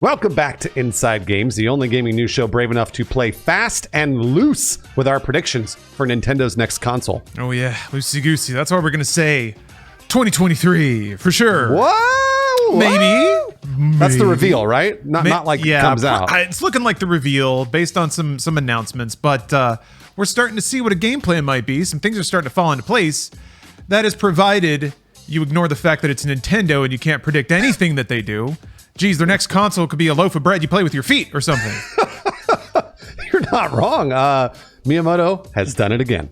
Welcome back to Inside Games, the only gaming news show brave enough to play fast and loose with our predictions for Nintendo's next console. Oh yeah, loosey-goosey. That's what we're going to say. 2023, for sure. Whoa! Maybe. That's the reveal, right? Not like it comes out. It's looking like the reveal based on some announcements, but we're starting to see what a game plan might be. Some things are starting to fall into place. That is provided you ignore the fact that it's Nintendo and you can't predict anything that they do. Geez, their next console could be a loaf of bread you play with your feet or something. You're not wrong. Miyamoto has done it again.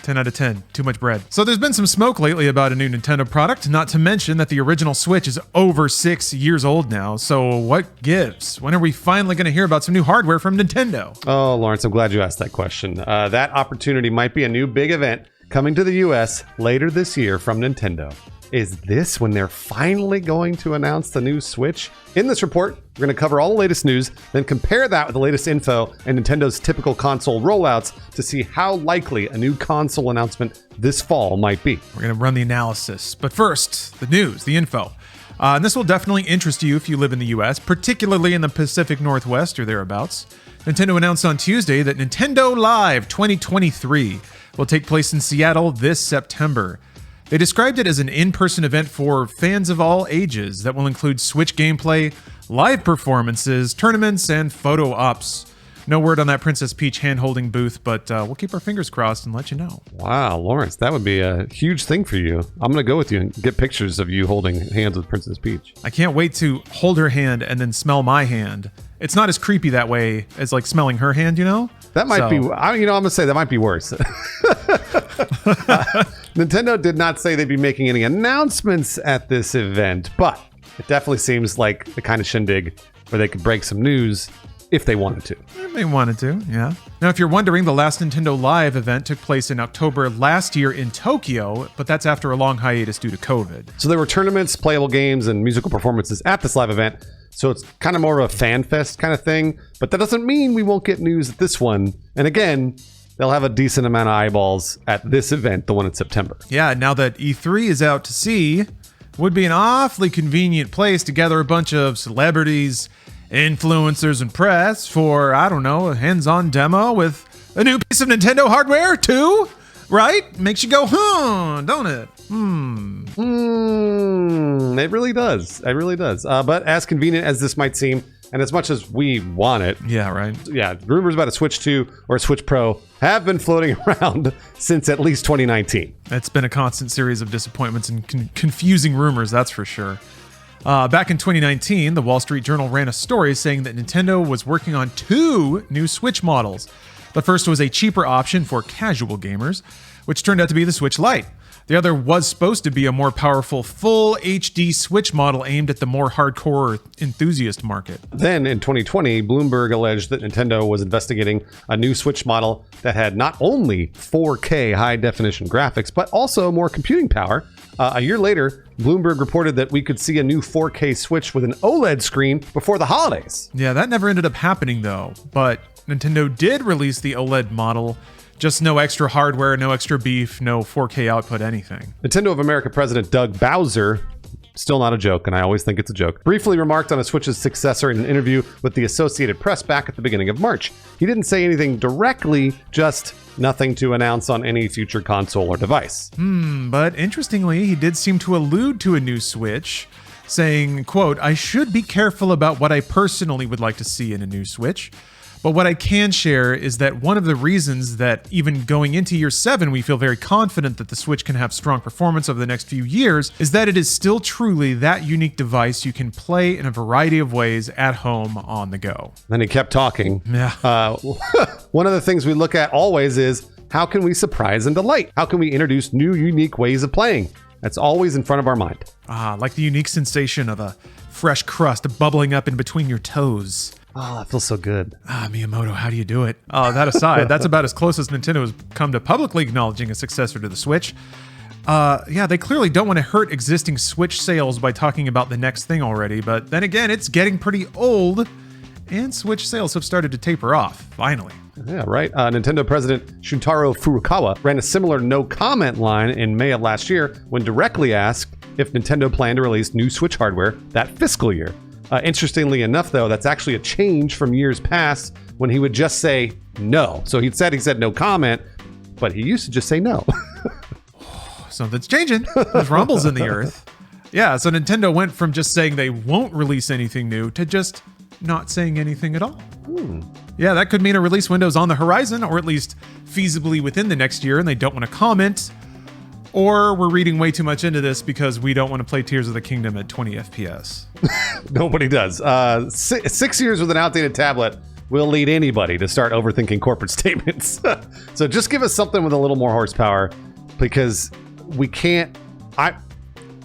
10 out of 10. Too much bread. So there's been some smoke lately about a new Nintendo product, not to mention that the original Switch is over 6 years old now. So what gives? When are we finally going to hear about some new hardware from Nintendo? Oh, Lawrence, I'm glad you asked that question. That opportunity might be a new big event coming to the US later this year from Nintendo. Is this when they're finally going to announce the new Switch? In this report, we're going to cover all the latest news, then compare that with the latest info and Nintendo's typical console rollouts to see how likely a new console announcement this fall might be. We're going to run the analysis. But first, the news, the info. And this will definitely interest you if you live in the US, particularly in the Pacific Northwest or thereabouts. Nintendo announced on Tuesday that Nintendo Live 2023 will take place in Seattle this September. They described it as an in-person event for fans of all ages that will include Switch gameplay, live performances, tournaments, and photo ops. No word on that Princess Peach hand-holding booth, but we'll keep our fingers crossed and let you know. Wow, Lawrence, that would be a huge thing for you. I'm going to go with you and get pictures of you holding hands with Princess Peach. I can't wait to hold her hand and then smell my hand. It's not as creepy that way as like smelling her hand, you know? That might be, I'm going to say that might be worse. Nintendo did not say they'd be making any announcements at this event, but it definitely seems like the kind of shindig where they could break some news if they wanted to. If they wanted to, yeah. Now, if you're wondering, the last Nintendo Live event took place in October last year in Tokyo, but that's after a long hiatus due to COVID. So there were tournaments, playable games, and musical performances at this live event. So it's kind of more of a fan fest kind of thing, but that doesn't mean we won't get news at this one. And again, they'll have a decent amount of eyeballs at this event, the one in September. Yeah, now that E3 is out to sea, would be an awfully convenient place to gather a bunch of celebrities, influencers, and press for, I don't know, a hands-on demo with a new piece of Nintendo hardware too, right? Makes you go, don't it? It really does. It really does. But as convenient as this might seem, and as much as we want it. Yeah, right. Yeah, rumors about a Switch 2 or a Switch Pro have been floating around since at least 2019. It's been a constant series of disappointments and confusing rumors, that's for sure. Back in 2019, the Wall Street Journal ran a story saying that Nintendo was working on 2 new Switch models. The first was a cheaper option for casual gamers, which turned out to be the Switch Lite. The other was supposed to be a more powerful full HD Switch model aimed at the more hardcore enthusiast market. Then in 2020, Bloomberg alleged that Nintendo was investigating a new Switch model that had not only 4K high-definition graphics, but also more computing power. A year later, Bloomberg reported that we could see a new 4K Switch with an OLED screen before the holidays. Yeah, that never ended up happening though, but Nintendo did release the OLED model. Just no extra hardware, no extra beef, no 4K output, anything. Nintendo of America President Doug Bowser, still not a joke, and I always think it's a joke, briefly remarked on a Switch's successor in an interview with the Associated Press back at the beginning of March. He didn't say anything directly, just nothing to announce on any future console or device. But interestingly, he did seem to allude to a new Switch, saying, quote, "I should be careful about what I personally would like to see in a new Switch. But what I can share is that one of the reasons that even going into year 7, we feel very confident that the Switch can have strong performance over the next few years is that it is still truly that unique device you can play in a variety of ways at home on the go." Then he kept talking. Yeah. One of the things we look at always is how can we surprise and delight? How can we introduce new, unique ways of playing? That's always in front of our mind. Like the unique sensation of a fresh crust bubbling up in between your toes. Oh, that feels so good. Miyamoto, how do you do it? That aside, that's about as close as Nintendo has come to publicly acknowledging a successor to the Switch. They clearly don't want to hurt existing Switch sales by talking about the next thing already, but then again, it's getting pretty old, and Switch sales have started to taper off, finally. Yeah, right. Nintendo President Shuntaro Furukawa ran a similar no-comment line in May of last year when directly asked if Nintendo planned to release new Switch hardware that fiscal year. Interestingly enough, though, that's actually a change from years past when he would just say no. So he said no comment, but he used to just say no. Something's changing. There's rumbles in the earth. Yeah, so Nintendo went from just saying they won't release anything new to just not saying anything at all. Yeah, that could mean a release window's on the horizon, or at least feasibly within the next year, and they don't want to comment. Or we're reading way too much into this because we don't want to play Tears of the Kingdom at 20 FPS. Nobody does. 6 years with an outdated tablet will lead anybody to start overthinking corporate statements. So just give us something with a little more horsepower, because we can't...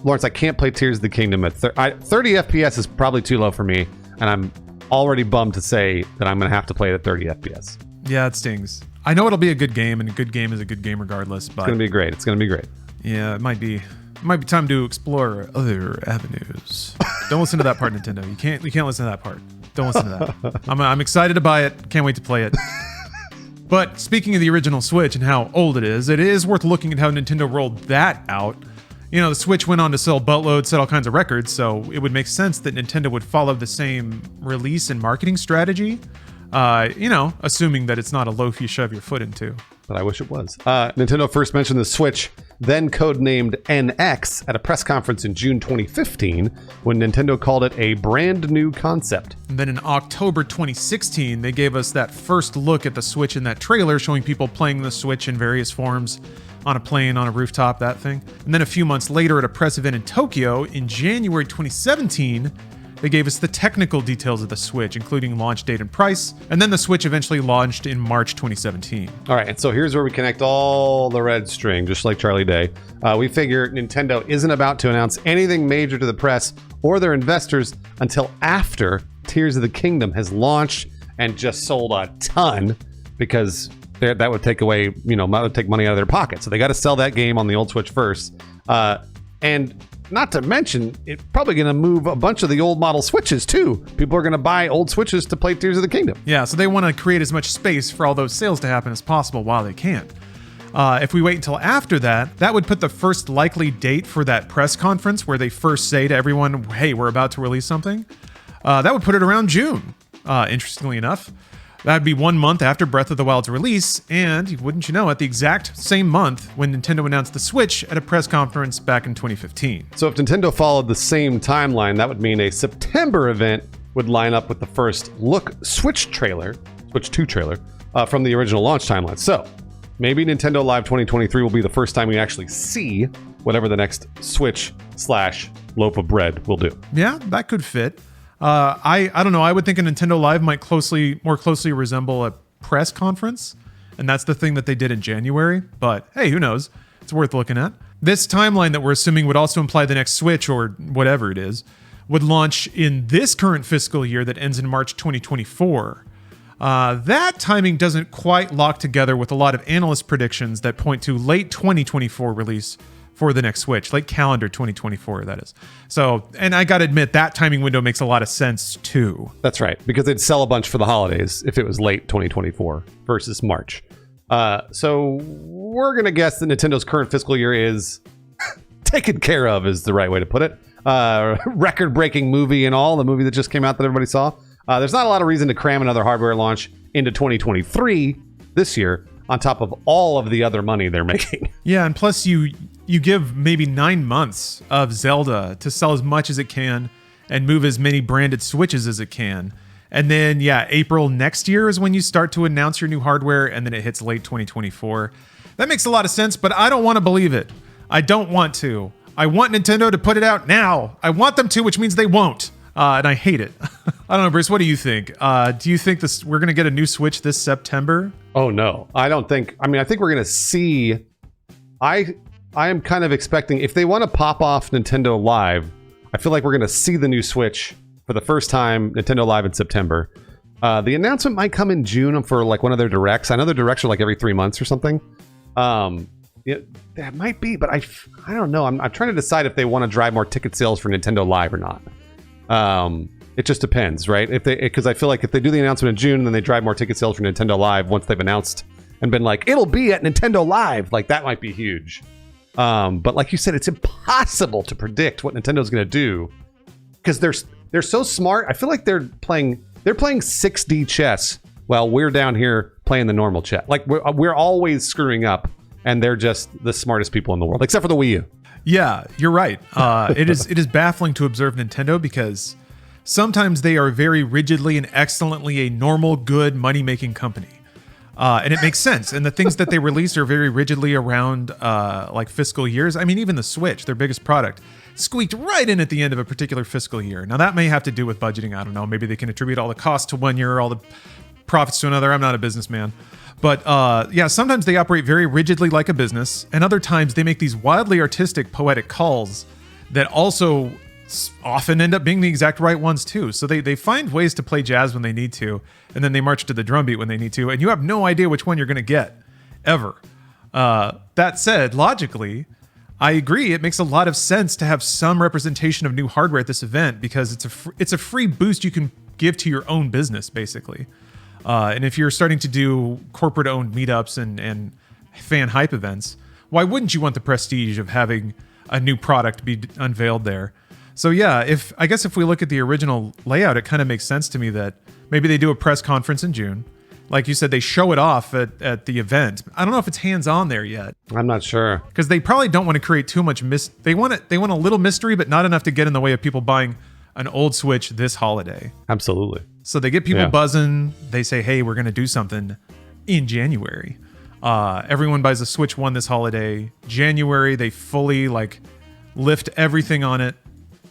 Lawrence, I can't play Tears of the Kingdom at 30 FPS is probably too low for me, and I'm already bummed to say that I'm going to have to play it at 30 FPS. Yeah, it stings. I know it'll be a good game, and a good game is a good game regardless. But it's going to be great. It's going to be great. Yeah, it might be time to explore other avenues. Don't listen to that part, Nintendo. You can't listen to that part. Don't listen to that. I'm excited to buy it. Can't wait to play it. But speaking of the original Switch and how old it is worth looking at how Nintendo rolled that out. You know, the Switch went on to sell boatloads, set all kinds of records, so it would make sense that Nintendo would follow the same release and marketing strategy. Assuming that it's not a loaf you shove your foot into. But I wish it was. Nintendo first mentioned the Switch, then codenamed NX, at a press conference in June 2015, when Nintendo called it a brand new concept. And then in October 2016, they gave us that first look at the Switch in that trailer, showing people playing the Switch in various forms, on a plane, on a rooftop, that thing. And then a few months later at a press event in Tokyo in January 2017, they gave us the technical details of the Switch, including launch date and price, and then the Switch eventually launched in March 2017. All right, and so here's where we connect all the red string, just like Charlie Day. We figure Nintendo isn't about to announce anything major to the press or their investors until after Tears of the Kingdom has launched and just sold a ton, because that would take away, that would take money out of their pocket. So they got to sell that game on the old Switch first. And not to mention, it's probably going to move a bunch of the old model Switches too. People are going to buy old Switches to play Tears of the Kingdom. Yeah, so they want to create as much space for all those sales to happen as possible while they can. If we wait until after that, that would put the first likely date for that press conference where they first say to everyone, hey, we're about to release something. That would put it around June, interestingly enough. That'd be 1 month after Breath of the Wild's release, and wouldn't you know it, the exact same month when Nintendo announced the Switch at a press conference back in 2015. So if Nintendo followed the same timeline, that would mean a September event would line up with the first look Switch 2 trailer, from the original launch timeline. So maybe Nintendo Live 2023 will be the first time we actually see whatever the next Switch/loaf of bread will do. Yeah, that could fit. I don't know. I would think a Nintendo Live might more closely resemble a press conference, and that's the thing that they did in January. But hey, who knows? It's worth looking at. This timeline that we're assuming would also imply the next Switch, or whatever it is, would launch in this current fiscal year that ends in March 2024. That timing doesn't quite lock together with a lot of analyst predictions that point to late 2024 release for the next Switch, like calendar 2024, that is. So, and I gotta admit, that timing window makes a lot of sense too. That's right, because they'd sell a bunch for the holidays if it was late 2024 versus March. So we're gonna guess that Nintendo's current fiscal year is taken care of, is the right way to put it. Record-breaking movie and all, the movie that just came out that everybody saw. There's not a lot of reason to cram another hardware launch into 2023 this year, on top of all of the other money they're making. Yeah, and plus you give maybe 9 months of Zelda to sell as much as it can and move as many branded Switches as it can. And then, yeah, April next year is when you start to announce your new hardware, and then it hits late 2024. That makes a lot of sense, but I don't want to believe it. I don't want to. I want Nintendo to put it out now. I want them to, which means they won't. And I hate it. I don't know, Bruce, what do you think? Do you think we're going to get a new Switch this September? Oh, no. I think we're going to see... I am kind of expecting, if they want to pop off Nintendo Live, I feel like we're going to see the new Switch for the first time, Nintendo Live in September. The announcement might come in June for like one of their directs. I know their directs are like every 3 months or something. That might be, but I don't know. I'm trying to decide if they want to drive more ticket sales for Nintendo Live or not. It just depends, right? Because I feel like if they do the announcement in June, then they drive more ticket sales for Nintendo Live once they've announced and been like, it'll be at Nintendo Live. Like, that might be huge. But like you said, it's impossible to predict what Nintendo's going to do, because they're so smart. I feel like they're playing 6D chess while we're down here playing the normal chess. Like we're always screwing up, and they're just the smartest people in the world, except for the Wii U. Yeah, you're right. It is baffling to observe Nintendo because sometimes they are very rigidly and excellently a normal, good money-making company. And it makes sense. And the things that they release are very rigidly around like fiscal years. I mean, even the Switch, their biggest product, squeaked right in at the end of a particular fiscal year. Now, that may have to do with budgeting. I don't know. Maybe they can attribute all the costs to one year, all the profits to another. I'm not a businessman. But yeah, sometimes they operate very rigidly like a business, and other times they make these wildly artistic, poetic calls that also often end up being the exact right ones too. So they find ways to play jazz when they need to, and then they march to the drum beat when they need to, and you have no idea which one you're going to get, ever. That said, logically, I agree. It makes a lot of sense to have some representation of new hardware at this event because it's a free boost you can give to your own business, basically. And if you're starting to do corporate-owned meetups and fan hype events, why wouldn't you want the prestige of having a new product be unveiled there? So yeah, I guess if we look at the original layout, it kind of makes sense to me that maybe they do a press conference in June. Like you said, they show it off at the event. I don't know if it's hands-on there yet. I'm not sure. Because they probably don't want to create too much They want a little mystery, but not enough to get in the way of people buying an old Switch this holiday. Absolutely. So they get people buzzing. They say, hey, we're going to do something in January. Everyone buys a Switch 1 this holiday. January, they fully lift everything on it.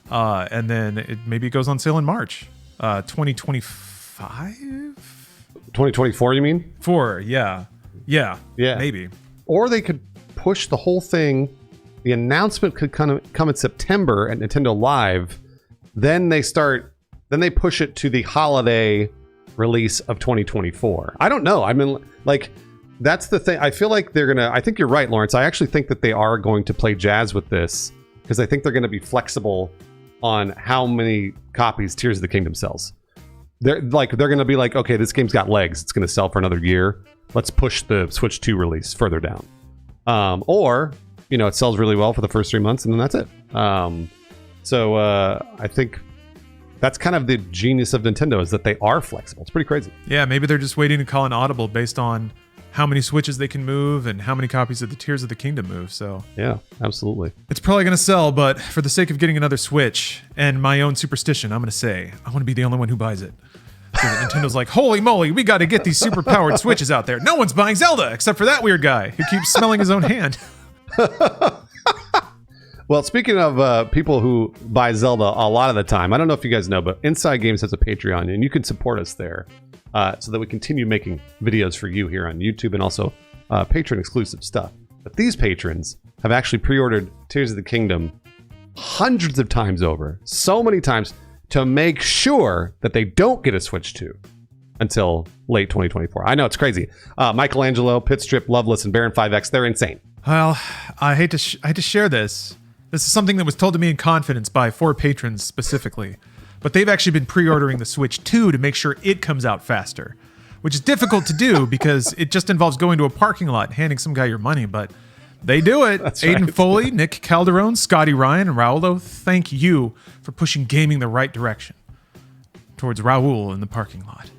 And then maybe it goes on sale in March. 2025? 2024, you mean? Yeah, maybe. Or they could push the whole thing. The announcement could come in September at Nintendo Live. Then they push it to the holiday release of 2024. I don't know. I mean, that's the thing. I feel like I think you're right, Lawrence. I actually think that they are going to play jazz with this because I think they're going to be flexible on how many copies Tears of the Kingdom sells. They're going to be like, okay, this game's got legs. It's going to sell for another year. Let's push the Switch 2 release further down. Or, it sells really well for the first 3 months and then that's it. So I think that's kind of the genius of Nintendo is that they are flexible. It's pretty crazy. Yeah, maybe they're just waiting to call an audible based on how many Switches they can move and how many copies of the Tears of the Kingdom move. So yeah, absolutely. It's probably going to sell, but for the sake of getting another Switch and my own superstition, I'm going to say I want to be the only one who buys it. So that Nintendo's like, holy moly, we got to get these super powered Switches out there. No one's buying Zelda except for that weird guy who keeps smelling his own hand. Well, speaking of people who buy Zelda a lot of the time, I don't know if you guys know, but Inside Games has a Patreon, and you can support us there so that we continue making videos for you here on YouTube and also patron-exclusive stuff. But these patrons have actually pre-ordered Tears of the Kingdom hundreds of times over, so many times, to make sure that they don't get a Switch 2 until late 2024. I know, it's crazy. Michelangelo, Pitstrip, Loveless, and Baron 5X, they're insane. Well, I hate to share this. This is something that was told to me in confidence by 4 patrons specifically. But they've actually been pre-ordering the Switch 2 to make sure it comes out faster, which is difficult to do because it just involves going to a parking lot and handing some guy your money, but they do it. That's Aiden right. Foley, Nick Calderon, Scotty Ryan, and Raul, thank you for pushing gaming the right direction towards Raul in the parking lot.